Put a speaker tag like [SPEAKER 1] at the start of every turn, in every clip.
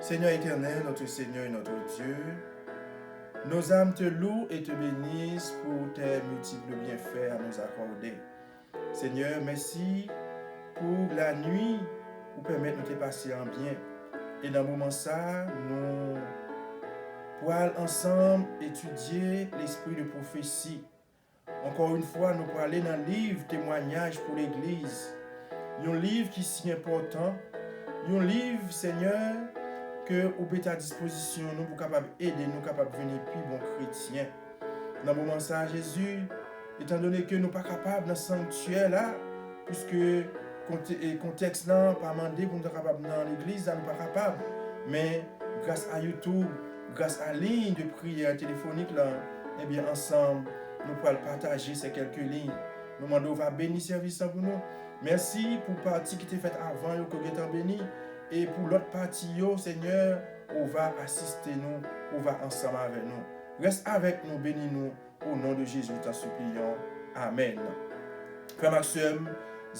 [SPEAKER 1] Seigneur éternel, notre Seigneur et notre Dieu, nos âmes te louent et te bénissent pour tes multiples bienfaits à nous accorder. Seigneur, merci pour la nuit pour permettre de te passer en bien. Et dans le moment ça, nous pourrons ensemble étudier l'esprit de prophétie. Encore une fois, nous pourrons aller dans le livre témoignage pour l'Église. Un livre qui est si important. Un livre, Seigneur, que vous mettez à disposition nous pour capable aider nous capable devenir plus bons chrétiens. Dans le moment ça, Jésus, étant donné que nous ne sommes pas capables dans le sanctuaire là, puisque le contexte là, pas demandé pour nous capables dans l'église, nous ne sommes pas capables. Mais grâce à YouTube, grâce à la ligne de prière téléphonique là, eh bien ensemble, nous pourrons partager ces quelques lignes. Nous demandons va bénir service pour nous. Merci pour la partie qui était faite avant que vous êtes béni. Et pour l'autre partie, Seigneur, on va assister nous, on va ensemble avec nous. Reste avec nous, bénis-nous, au nom de Jésus, t'en supplions. Amen. Frère Maxime,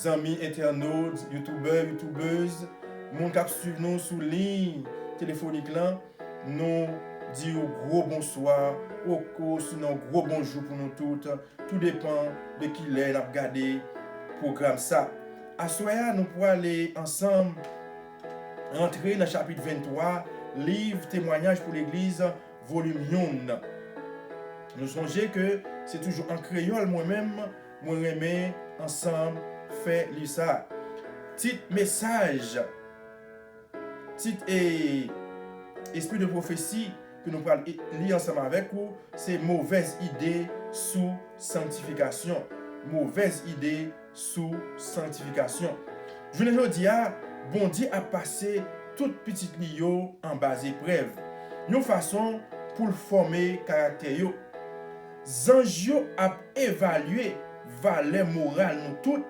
[SPEAKER 1] amis, internautes, youtubeurs, youtubeuses, mon cap suivre nous sous ligne téléphonique là, nous disons gros bonsoir, sinon gros bonjour pour nous toutes. Tout dépend de qui l'est, à regarder le programme ça. À ce moment-là, nous pourrons aller ensemble entrer dans le chapitre 23, livre témoignage pour l'Église, volume 1. Nous songez que c'est toujours en créole moi-même, moi remets ensemble, fait lire ça. Titre message, titre et esprit de prophétie que nous allons lire ensemble avec vous, c'est mauvaise idée sous sanctification. Mauvaise idée sous sanctification. Je ne dis pas, bon Dieu a passé toute petite ligne en bas épreuve. Une façon pour former caractère. Zanj a évalué valeur morale nous toutes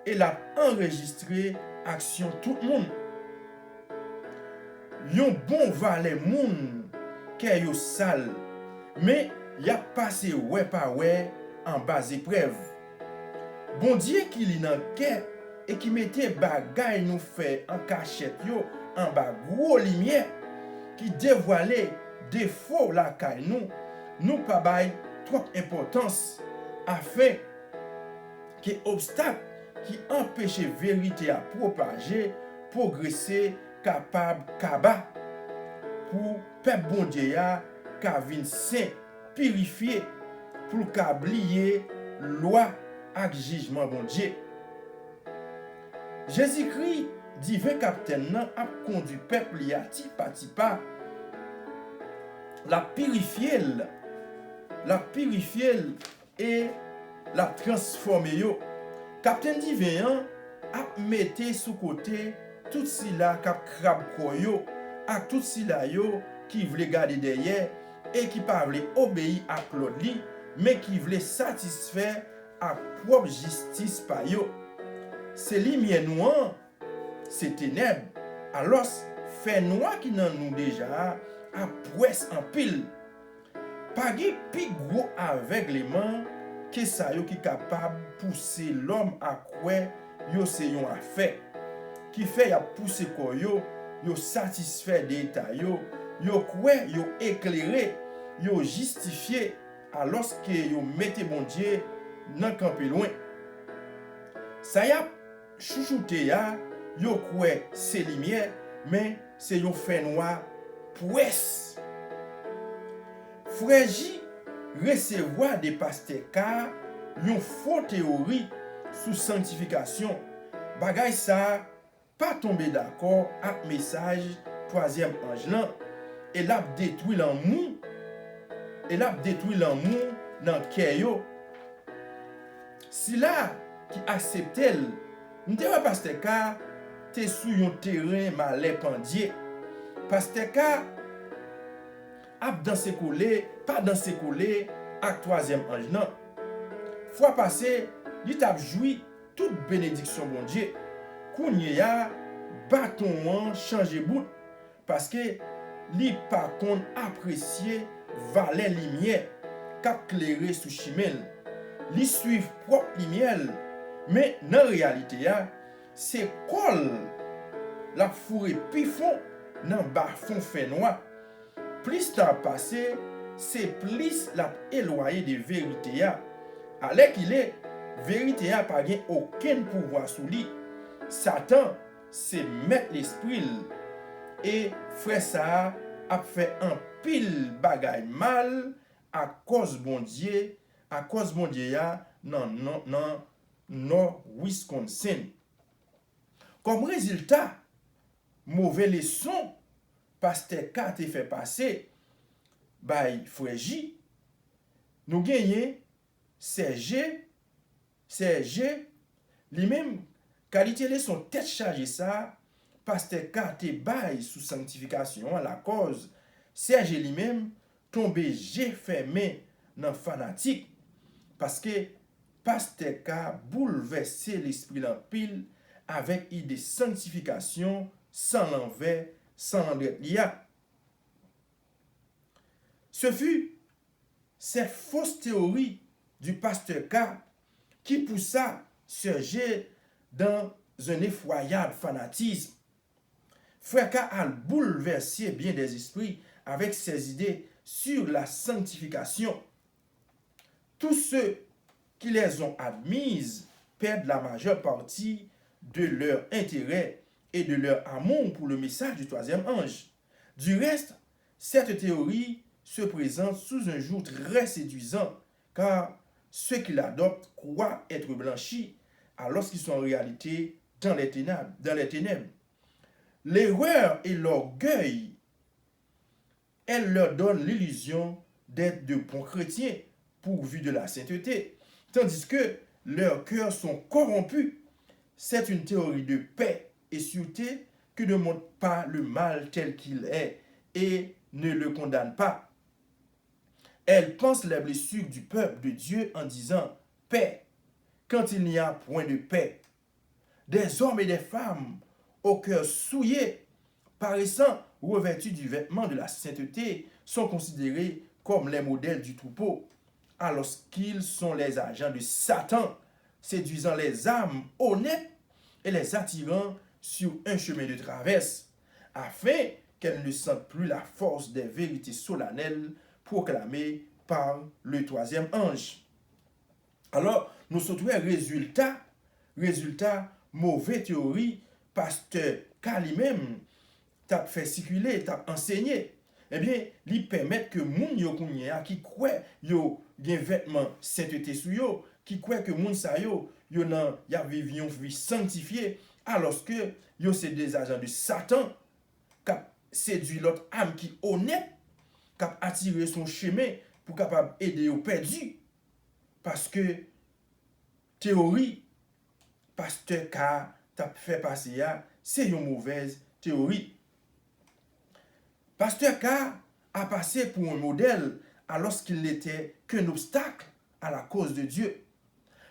[SPEAKER 1] et l'a enregistré action tout le monde. Yon bon valeur moun qui est sale, mais y a passé ouais par ouais en bas épreuve. Bon Dieu qui li nan cœur et qui mettait bagay nous fait en cachette yo en bas gros lumière qui dévoilait défaut la caille nous pas bay trop importance afin que obstacle qui empêchait vérité à propager progresser capable kaba pour peuple bon Dieu ya ka vin saint purifié pour qu'ablier loi ak jugement bon Dieu. Jésus-Christ, divin capitaine, a conduit le peuple à tipa la purifier et la transformer. Capitaine divin a mis sous côté tout cela qui a crabe koyo, à tout cela qui voulait garder derrière et qui pas voulait obéir à Claude, mais qui voulait satisfaire à propre justice par yo. C'est lumière noire, c'est ténèbres. Alors, fait noir qui n'en nous déjà à presse en pile. Pas de plus gros aveuglement que ça yo qui capable pousser l'homme à quoi yo c'est yon affaire. Qui fait à pousser quoi yo satisfait d'état yo quoi yo éclairé, yo justifié alors que yo mettez bon Dieu nan campé loin. Ça y a chouchouté ya, yo kwe c'est lumière, mais c'est yo fait noir presse. Frère recevoir des pasteurs car yon faux théorie sous sanctification. Bagay ça pas tomber d'accord avec message troisième ange là et l'a détruit l'amour dans cœur. Si là qui accepte nous devons pasteur car t'es sous un terrain malais pendier. Pasteur car a danser collé, pas danser collé avec troisième ange non. Fois passé, il t'a joui toute bénédiction bon Dieu. Kounye ya bâton changer bout parce que li par contre apprécier valeur lumière cap clairer sous chimel. Li suivre propre lumière mais dans réalité c'est col la fourré pifon nan bas fond fait noir. Plus temps passé, c'est plus la éloigné de vérité a. Alors qu'il est, vérité a pas gen aucun pouvoir sous lui. Satan, c'est mettre l'esprit et frère ça a fait un pile bagay mal à cause bon Dieu, ya non Wisconsin. Comme résultat, mauvais leçon pasteur K te fait passer by frère J, nous gagnons Serge lui-même qualité leçon tête chargée ça pasteur K te bail sous sanctification à la cause Serge lui-même tombé G fermé dans fanatique parce que pasteur K bouleversé l'esprit en pile avec idée sanctification sans l'envers, sans l'endroit. Ce fut cette fausse théorie du pasteur K qui poussa Serge dans un effroyable fanatisme. Frère K a bouleversé bien des esprits avec ses idées sur la sanctification. Tous ceux qui les ont admises perdent la majeure partie de leur intérêt et de leur amour pour le message du troisième ange. Du reste, cette théorie se présente sous un jour très séduisant, car ceux qui l'adoptent croient être blanchis, alors qu'ils sont en réalité dans les ténèbres. L'erreur et l'orgueil, elles leur donnent l'illusion d'être de bons chrétiens, pourvus de la sainteté, tandis que leurs cœurs sont corrompus. C'est une théorie de paix et sûreté qui ne montre pas le mal tel qu'il est et ne le condamne pas. Elle pense les blessures du peuple de Dieu en disant paix quand il n'y a point de paix. Des hommes et des femmes au cœur souillé, paraissant revêtus du vêtement de la sainteté, sont considérés comme les modèles du troupeau, alors qu'ils sont les agents de Satan, séduisant les âmes honnêtes et les attirant sur un chemin de traverse, afin qu'elles ne sentent plus la force des vérités solennelles proclamées par le troisième ange. Alors, nous sommes résultat, mauvaise théorie, pasteur K lui-même t'a fait circuler, t'a enseigné. Eh bien, lui permet que moun yo kounya qui croit yo gen vêtement sainteté sou yo, qui croit que moun sa yo nan ya vivion vie sanctifiée, alors que yo c'est des agents de Satan qui séduit l'autre âme qui honnête, qui attiré son chemin pour capable aider au perdu. Parce que théorie pasteur K t'a fait passer là, c'est une mauvaise théorie. Pasteur K a passé pour un modèle alors qu'il n'était qu'un obstacle à la cause de Dieu.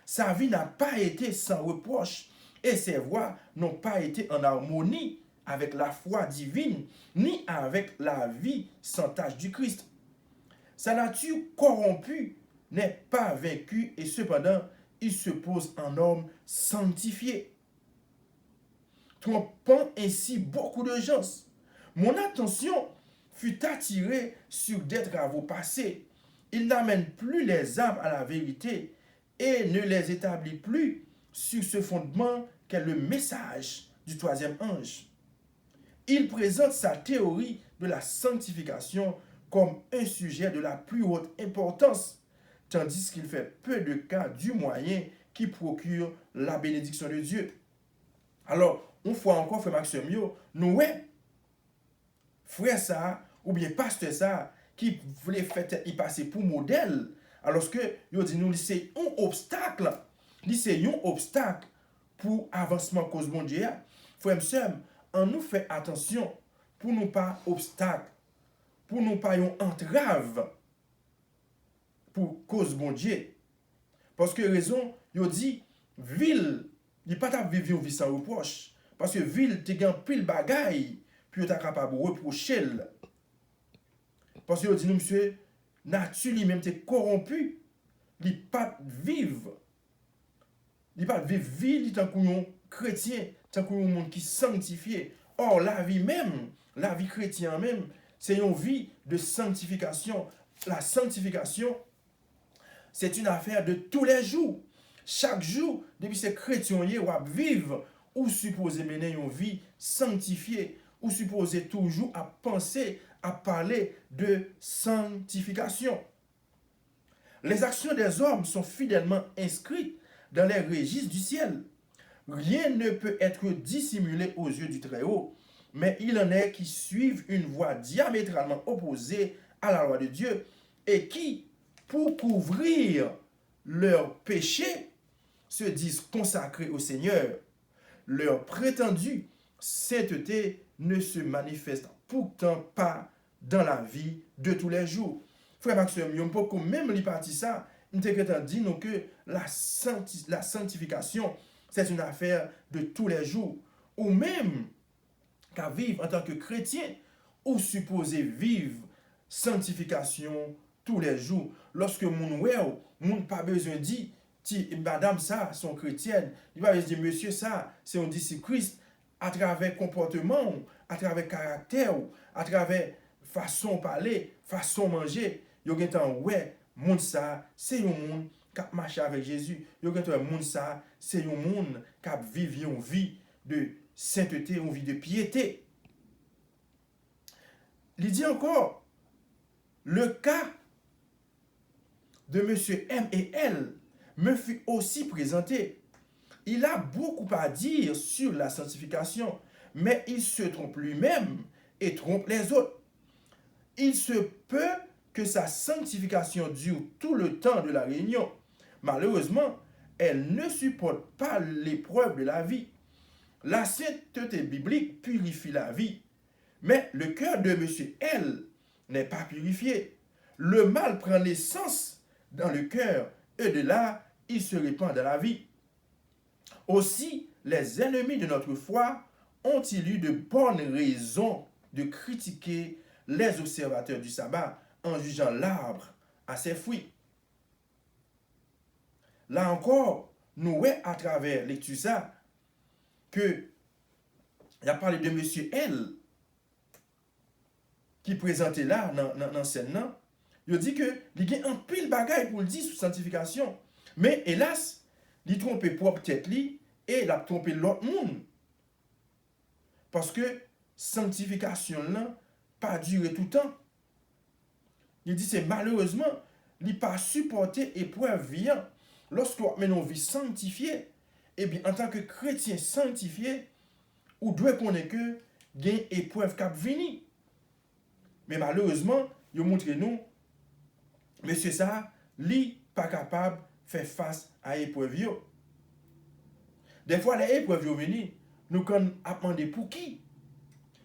[SPEAKER 1] Sa vie n'a pas été sans reproche et ses voies n'ont pas été en harmonie avec la foi divine ni avec la vie sans tache du Christ. Sa nature corrompue n'est pas vaincue et cependant il se pose en homme sanctifié, trompant ainsi beaucoup de gens. Mon attention fut attirée sur des travaux passés. Il n'amène plus les âmes à la vérité et ne les établit plus sur ce fondement qu'est le message du troisième ange. Il présente sa théorie de la sanctification comme un sujet de la plus haute importance, tandis qu'il fait peu de cas du moyen qui procure la bénédiction de Dieu. Alors, une fois encore, frère Maxime, nous, frère ça, ou bien pasteur ça, qui voulait faire y passer pour modèle, alors que, yo dit nous, c'est un obstacle, c'est un obstacle pour avancement cause bon Dieu. Frère Maxime, on nous fait attention pour nous pas obstacle, pour nous pas une entrave pour cause bon Dieu. Parce que raison, yo dit, ville, il pas ta vivre une vie sans reproche. Parce que ville, te gen pile bagay, puis tu es capable de reprocher. Parce que yo dit, nous, monsieur, nature lui-même te corrompu, il pas vivre. Il pas vivre vie, il tant qu'on chrétien, tant qu'on monde qui sanctifié. Or, la vie même, la vie chrétienne même, c'est une vie de sanctification. La sanctification, c'est une affaire de tous les jours. Chaque jour, depuis ces chrétiens vivent ou supposé mener une vie sanctifiée, ou supposé toujours à penser, à parler de sanctification. Les actions des hommes sont fidèlement inscrites dans les registres du ciel. Rien ne peut être dissimulé aux yeux du Très-Haut, mais il en est qui suivent une voie diamétralement opposée à la loi de Dieu et qui, pour couvrir leurs péchés, se disent consacrés au Seigneur. Leur prétendue sainteté ne se manifeste pourtant pas dans la vie de tous les jours. Frère Maxime, on peut même lui partir ça, nous te dit que la sanctification, c'est une affaire de tous les jours. Ou même qu'à vivre en tant que chrétien, ou supposé vivre sanctification tous les jours. Lorsque mon pas besoin de dire, madame ça, sont chrétiennes, il va dire, monsieur ça, c'est un disciple Christ, à travers comportement, à travers caractère, à travers façon de parler, façon de manger. Il y a un temps, ouais, moun ça, c'est un monde qui a marché avec Jésus. Il y a un temps, moun ça, c'est un monde qui a vécu une vie de sainteté, une vie de piété. Il dit encore, le cas de monsieur M et L me fut aussi présenté. Il a beaucoup à dire sur la sanctification, mais il se trompe lui-même et trompe les autres. Il se peut que sa sanctification dure tout le temps de la réunion. Malheureusement, elle ne supporte pas l'épreuve de la vie. La sainteté biblique purifie la vie, mais le cœur de monsieur L n'est pas purifié. Le mal prend naissance dans le cœur et de là, il se répand dans la vie. Aussi, les ennemis de notre foi ont-ils eu de bonnes raisons de critiquer les observateurs du sabbat en jugeant l'arbre à ses fruits. Là encore, nous voyons à travers lecture ça que il a parlé de monsieur L qui présentait là dans scène. Il dit que il y a un pile bagaille pour le dire sur sanctification, mais hélas, il trompe propre tête li et il a trompé l'autre monde. Parce que sanctification là pas duré tout le temps. Il dit c'est malheureusement, il pas supporté épreuve vient lorsqu'on mène une vie sanctifiée. Et bien en tant que chrétien sanctifié, ou doit connaître que gain épreuve cap vini. Mais malheureusement, il montre nous monsieur ça, lui pas capable de faire face à l'épreuve. Des fois les épreuves viennent, nous quand a demandé pour qui.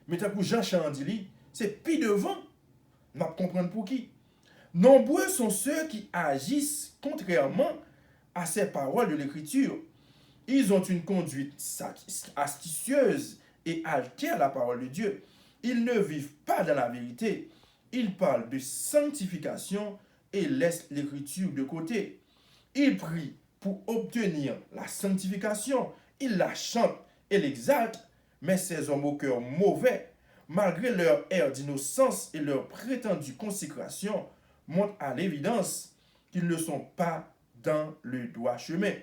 [SPEAKER 1] Mais tant que Jean Chandili, c'est pis devant. On va comprendre pour qui. Nombreux sont ceux qui agissent contrairement à ces paroles de l'Écriture. Ils ont une conduite astucieuse et altèrent la parole de Dieu. Ils ne vivent pas dans la vérité. Ils parlent de sanctification et laissent l'Écriture de côté. Ils prient pour obtenir la sanctification. Ils la chantent et l'exaltent. Mais ces hommes au cœur mauvais, malgré leur air d'innocence et leur prétendue consécration, montrent à l'évidence qu'ils ne sont pas dans le droit chemin.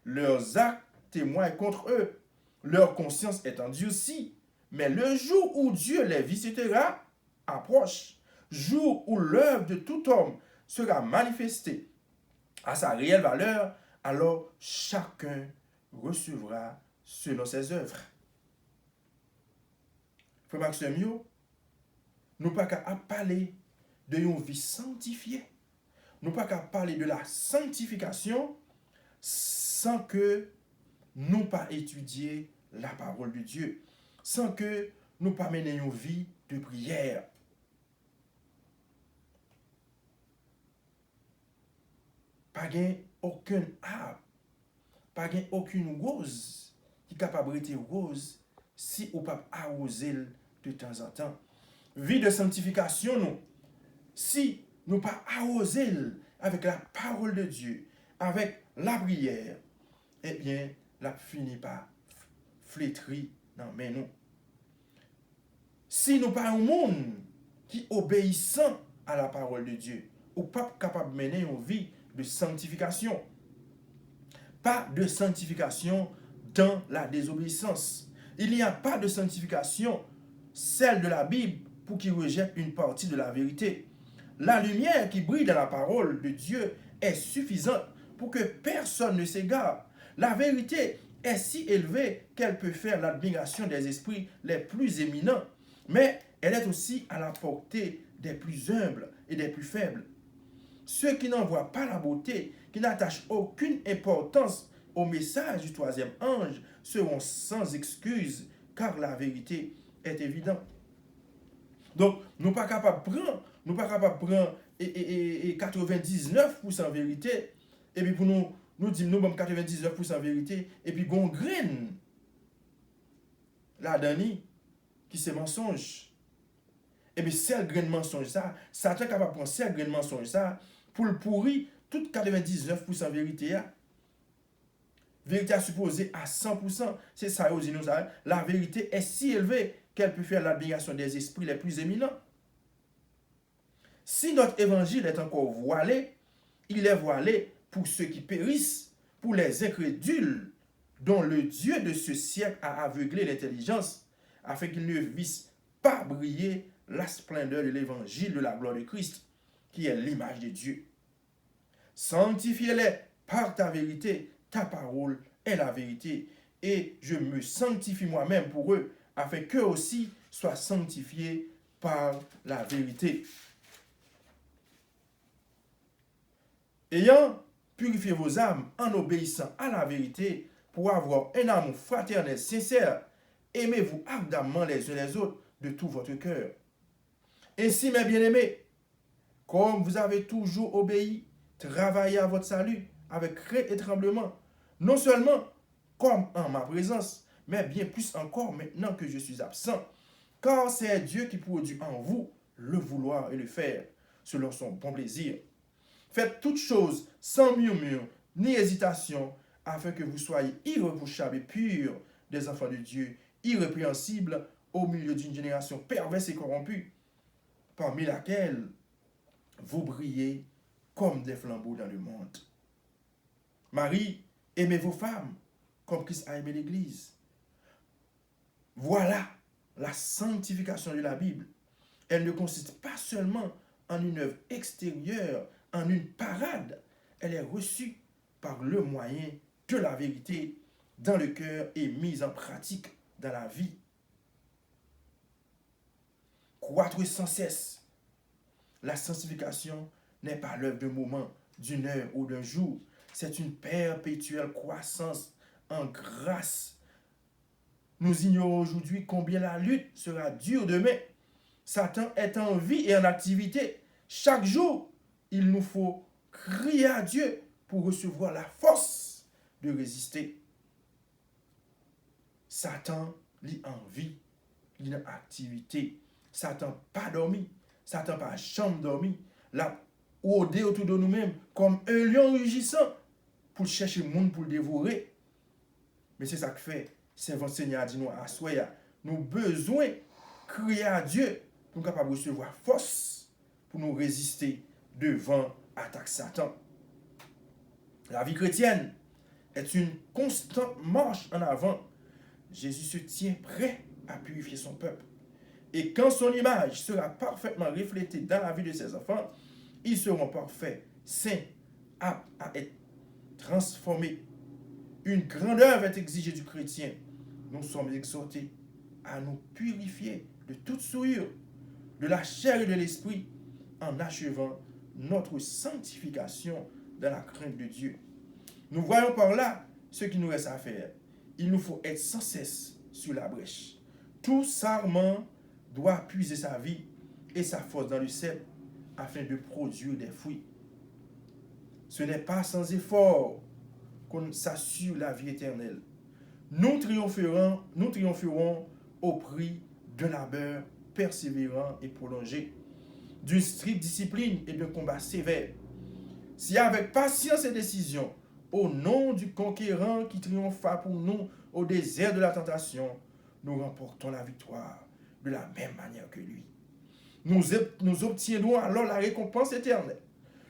[SPEAKER 1] Leurs actes témoignent contre eux. Leur conscience est endurcie. Mais le jour où Dieu les visitera approche. Jour où l'œuvre de tout homme sera manifestée à sa réelle valeur, alors chacun recevra selon ses œuvres. Frère Maxime, nous pas qu'à parler de une vie sanctifiée. Nous pas qu'à parler de la sanctification sans que nous pas étudier la parole de Dieu, sans que nous pas mener une vie de prière. Pas gain aucun arbre, pas gain aucune rose qui est capable d'être rose si ou pas arroser de temps en temps. Vie de sanctification, nous, si nous pas arroser avec la parole de Dieu, avec la prière, eh bien, la finit par flétrir dans mais nous. Si nous pas un monde qui obéissant à la parole de Dieu, ou pas capable de mener une vie de sanctification. Pas de sanctification dans la désobéissance. Il n'y a pas de sanctification, celle de la Bible, pour qui rejette une partie de la vérité. La lumière qui brille dans la parole de Dieu est suffisante pour que personne ne s'égare. La vérité est si élevée qu'elle peut faire l'admiration des esprits les plus éminents, mais elle est aussi à la portée des plus humbles et des plus faibles. Ceux qui n'en voient pas la beauté, qui n'attachent aucune importance au message du troisième ange, seront sans excuse, car la vérité est évidente. Donc, nous ne sommes pas capables de prendre 99% vérité, et puis pour nous dire nous sommes 99% vérité, et puis qu'on graine la dani qui c'est mensonge. Et bien, c'est le grain de mensonge ça, Satan est capable de prendre ce grain de mensonge ça, pour le pourrir, toute 99% vérité. Vérité à supposer à 100%, c'est ça aux innocents. La vérité est si élevée qu'elle peut faire l'admiration des esprits les plus éminents. Si notre évangile est encore voilé, il est voilé pour ceux qui périssent, pour les incrédules, dont le Dieu de ce siècle a aveuglé l'intelligence, afin qu'ils ne vissent pas briller la splendeur de l'évangile de la gloire de Christ, qui est l'image de Dieu. Sanctifie-les par ta vérité, ta parole est la vérité, et je me sanctifie moi-même pour eux, afin qu'eux aussi soient sanctifiés par la vérité. Ayant purifié vos âmes en obéissant à la vérité, pour avoir un amour fraternel sincère, aimez-vous ardemment les uns les autres de tout votre cœur. Ainsi, mes bien-aimés, comme vous avez toujours obéi, travaillez à votre salut avec crainte et tremblement, non seulement comme en ma présence, mais bien plus encore maintenant que je suis absent, car c'est Dieu qui produit en vous le vouloir et le faire, selon son bon plaisir. Faites toutes choses sans murmure ni hésitation, afin que vous soyez irréprochables et purs, des enfants de Dieu, irrépréhensibles au milieu d'une génération perverse et corrompue, parmi laquelle vous brillez comme des flambeaux dans le monde. Marie, aimez vos femmes comme Christ a aimé l'Église. Voilà la sanctification de la Bible. Elle ne consiste pas seulement en une œuvre extérieure, en une parade. Elle est reçue par le moyen de la vérité dans le cœur et mise en pratique dans la vie. Croître sans cesse. La sanctification n'est pas l'œuvre d'un moment, d'une heure ou d'un jour. C'est une perpétuelle croissance en grâce. Nous ignorons aujourd'hui combien la lutte sera dure demain. Satan est en vie et en activité. Chaque jour, il nous faut crier à Dieu pour recevoir la force de résister. Satan est en vie, il est en activité. Satan pas dormi. Satan pas jamais dormi. Là, rôder autour de nous-mêmes comme un lion rugissant pour chercher le monde pour le dévorer. Mais c'est ça que fait. C'est votre Seigneur a dit nous à soya. Nous avons besoin de crier à Dieu pour nous capables de recevoir force pour nous résister devant l'attaque Satan. La vie chrétienne est une constante marche en avant. Jésus se tient prêt à purifier son peuple. Et quand son image sera parfaitement reflétée dans la vie de ses enfants, ils seront parfaits, saints, aptes à être transformés. Une grande œuvre est exigée du chrétien. Nous sommes exhortés à nous purifier de toute souillure, de la chair et de l'esprit, en achevant notre sanctification dans la crainte de Dieu. Nous voyons par là ce qu'il nous reste à faire. Il nous faut être sans cesse sur la brèche. Tout sarment doit puiser sa vie et sa force dans le cep afin de produire des fruits. Ce n'est pas sans effort qu'on s'assure la vie éternelle. Nous triompherons au prix d'un labeur persévérant et prolongé, d'une stricte discipline et d'un combat sévère. Si avec patience et décision, au nom du conquérant qui triompha pour nous au désert de la tentation, nous remportons la victoire. de la même manière que lui. Nous obtiendrons alors la récompense éternelle.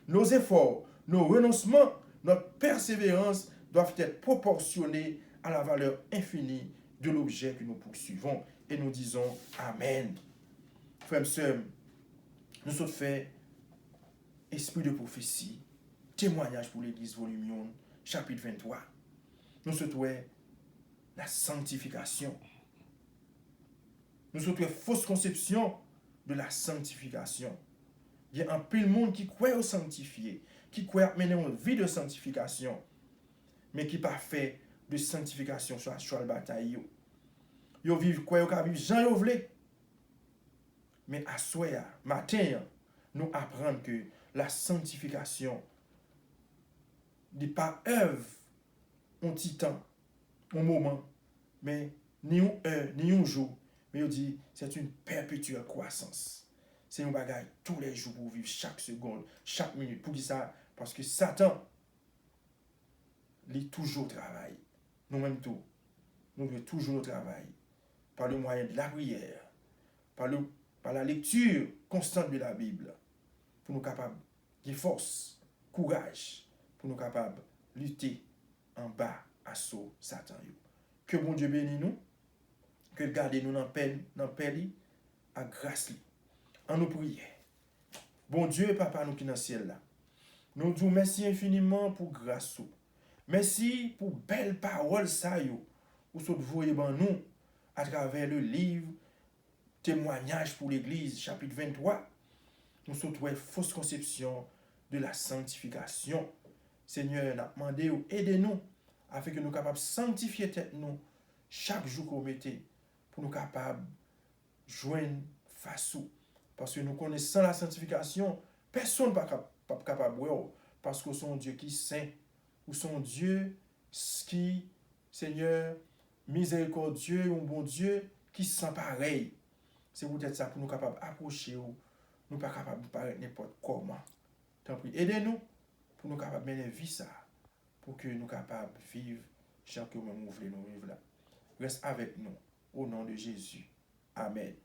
[SPEAKER 1] Nos efforts, nos renoncements, notre persévérance doivent être proportionnés à la valeur infinie de l'objet que nous poursuivons. Et nous disons Amen. Frères et sœurs, nous sommes fait esprit de prophétie, témoignage pour l'Église, volume 1, chapitre 23. Nous souhaitons la sanctification. Nous souhaitons fausse conception de la sanctification. Il y a un peu de monde qui croit au sanctifié, qui croit mener une vie de sanctification, mais qui n'a pas fait de sanctification sur la bataille. Ils vivent quoi, ils vivent Jean Yovlé. Mais à soir, matin, nous apprenons que la sanctification n'est pas œuvre, un petit temps, un moment, mais ni une heure, ni un jour. Mais il dit, c'est une perpétuelle croissance. C'est un bagage tous les jours pour vivre chaque seconde, chaque minute. Pour qui ça? Parce que Satan, il toujours travaille. Nous-mêmes tout. Nous devons toujours travailler. Par le moyen de la prière, par la lecture constante de la Bible, pour nous capables de force, courage, pour nous capables de lutter en bas à assaut Satan. Que bon Dieu bénisse nous, que garde nous dans la paix, à grâce. En nous prier. Bon Dieu, Papa, nous qui dans le ciel là, nous disons merci infiniment pour grâce. Merci pour belles paroles ça yo, ou ce que vous voyez ben nous à travers le livre Témoignage pour l'Église, chapitre 23. Nous souhaitons fausse conception de la sanctification. Seigneur, nous demandons, aidez-nous afin que nous soyons capables de sanctifier tête nous chaque jour qu'on mettait pour nous capables de joindre face ou. Parce que nous connaissons la sanctification, personne n'est pas capable de parce que son Dieu qui est saint, ou son Dieu qui, Seigneur, miséricordieux, un bon Dieu qui se sent pareil. C'est peut-être ça pour nous capables d'approcher ou nous pas capables de paraître n'importe comment. Tant pis, aidez-nous pour nous capables de mener vie ça, pour que nous capables de vivre chaque jour où nous voulons vivre là. Reste avec nous, au nom de Jésus. Amen.